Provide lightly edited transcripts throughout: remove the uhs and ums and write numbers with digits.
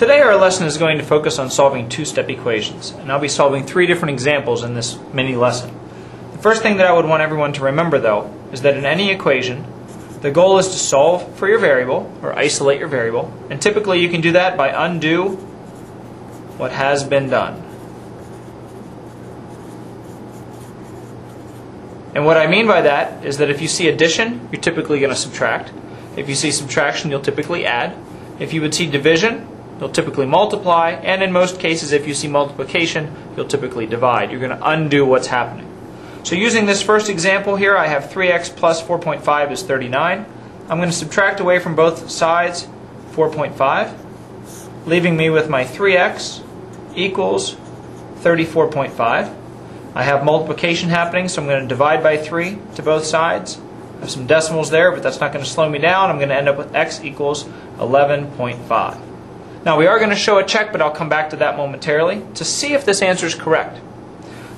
Today our lesson is going to focus on solving two-step equations, and I'll be solving three different examples in this mini lesson. The first thing that I would want everyone to remember, though, is that in any equation, the goal is to solve for your variable, or isolate your variable, and typically you can do that by undo what has been done. And what I mean by that is that if you see addition, you're typically going to subtract. If you see subtraction, you'll typically add. If you would see division, you'll typically multiply, and in most cases, if you see multiplication, you'll typically divide. You're going to undo what's happening. So using this first example here, I have 3x plus 4.5 is 39. I'm going to subtract away from both sides 4.5, leaving me with my 3x equals 34.5. I have multiplication happening, so I'm going to divide by 3 to both sides. I have some decimals there, but that's not going to slow me down. I'm going to end up with x equals 11.5. Now we are going to show a check, but I'll come back to that momentarily to see if this answer is correct.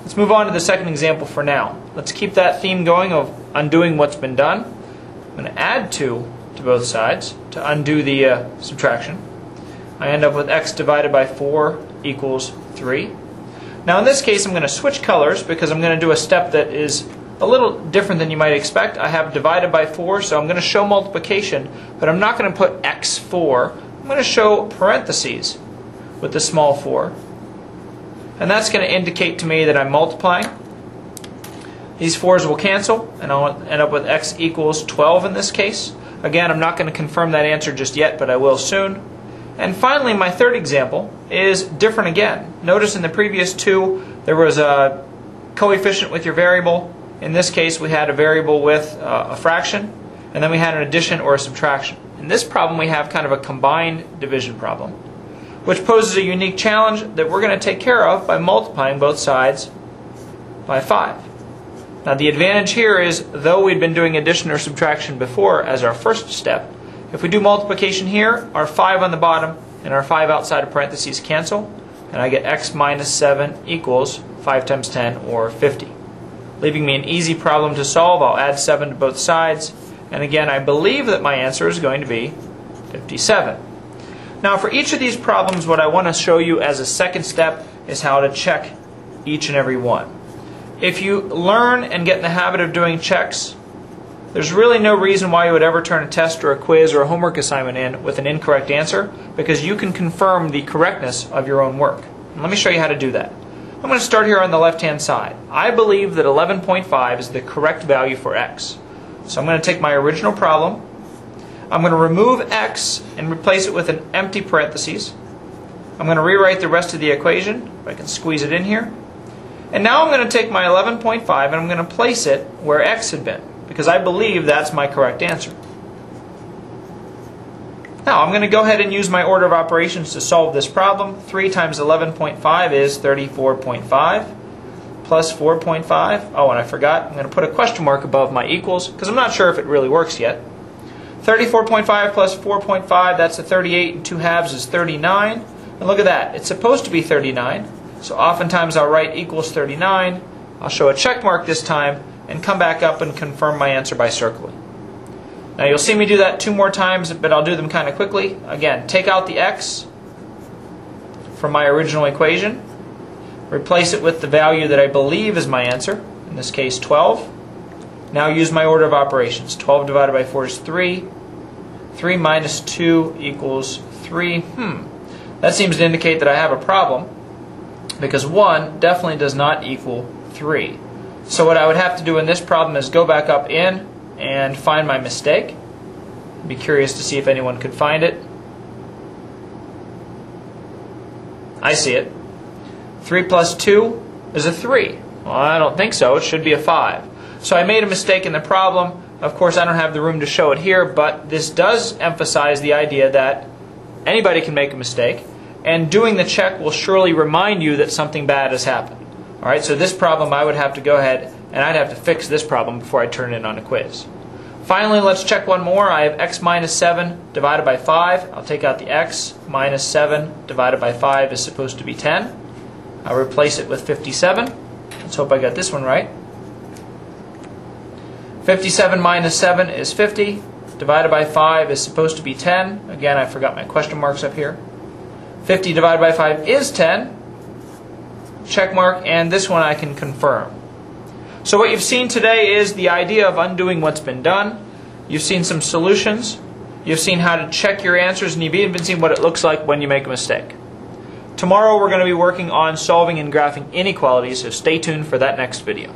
Let's move on to the second example for now. Let's keep that theme going of undoing what's been done. I'm going to add 2 to both sides to undo the subtraction. I end up with x divided by 4 equals 3. Now in this case I'm going to switch colors because I'm going to do a step that is a little different than you might expect. I have divided by 4, so I'm going to show multiplication, but I'm not going to put x4. I'm going to show parentheses with the small 4. And that's going to indicate to me that I'm multiplying. These 4's will cancel, and I'll end up with x equals 12 in this case. Again, I'm not going to confirm that answer just yet, but I will soon. And finally, my third example is different again. Notice in the previous two, there was a coefficient with your variable. In this case, we had a variable with a fraction, and then we had an addition or a subtraction. In this problem, we have kind of a combined division problem, which poses a unique challenge that we're going to take care of by multiplying both sides by 5. Now the advantage here is, though we'd been doing addition or subtraction before as our first step, if we do multiplication here, our 5 on the bottom and our 5 outside of parentheses cancel, and I get x minus 7 equals 5 times 10, or 50. Leaving me an easy problem to solve. I'll add 7 to both sides, and again I believe that my answer is going to be 57. Now for each of these problems, what I want to show you as a second step is how to check each and every one. If you learn and get in the habit of doing checks, there's really no reason why you would ever turn a test or a quiz or a homework assignment in with an incorrect answer, because you can confirm the correctness of your own work. And let me show you how to do that. I'm going to start here on the left-hand side. I believe that 11.5 is the correct value for x. So I'm going to take my original problem. I'm going to remove x and replace it with an empty parentheses. I'm going to rewrite the rest of the equation, if I can squeeze it in here. And now I'm going to take my 11.5 and I'm going to place it where x had been, because I believe that's my correct answer. Now I'm going to go ahead and use my order of operations to solve this problem. 3 times 11.5 is 34.5 plus 4.5. Oh, and I forgot, I'm going to put a question mark above my equals because I'm not sure if it really works yet. 34.5 plus 4.5, that's a 38, and 2 halves is 39. And look at that, it's supposed to be 39. So oftentimes I'll write equals 39. I'll show a check mark this time and come back up and confirm my answer by circling. Now you'll see me do that 2 more times, but I'll do them kind of quickly. Again, take out the x from my original equation, replace it with the value that I believe is my answer, in this case 12. Now use my order of operations. 12 divided by 4 is 3. 3 minus 2 equals 3. That seems to indicate that I have a problem, because 1 definitely does not equal 3. So what I would have to do in this problem is go back up in and find my mistake. I'd be curious to see if anyone could find it. I see it. 3 plus 2 is a 3. Well, I don't think so. It should be a 5. So I made a mistake in the problem. Of course, I don't have the room to show it here, but this does emphasize the idea that anybody can make a mistake, and doing the check will surely remind you that something bad has happened. Alright, so this problem I would have to go ahead and I'd have to fix this problem before I turn it in on a quiz. Finally, let's check one more. I have x minus 7 divided by 5. I'll take out the x. Minus 7 divided by 5 is supposed to be 10. I'll replace it with 57. Let's hope I got this one right. 57 minus 7 is 50. Divided by 5 is supposed to be 10. Again, I forgot my question marks up here. 50 divided by 5 is 10. Check mark, and this one I can confirm. So what you've seen today is the idea of undoing what's been done. You've seen some solutions. You've seen how to check your answers, and you've even seen what it looks like when you make a mistake. Tomorrow we're going to be working on solving and graphing inequalities, so stay tuned for that next video.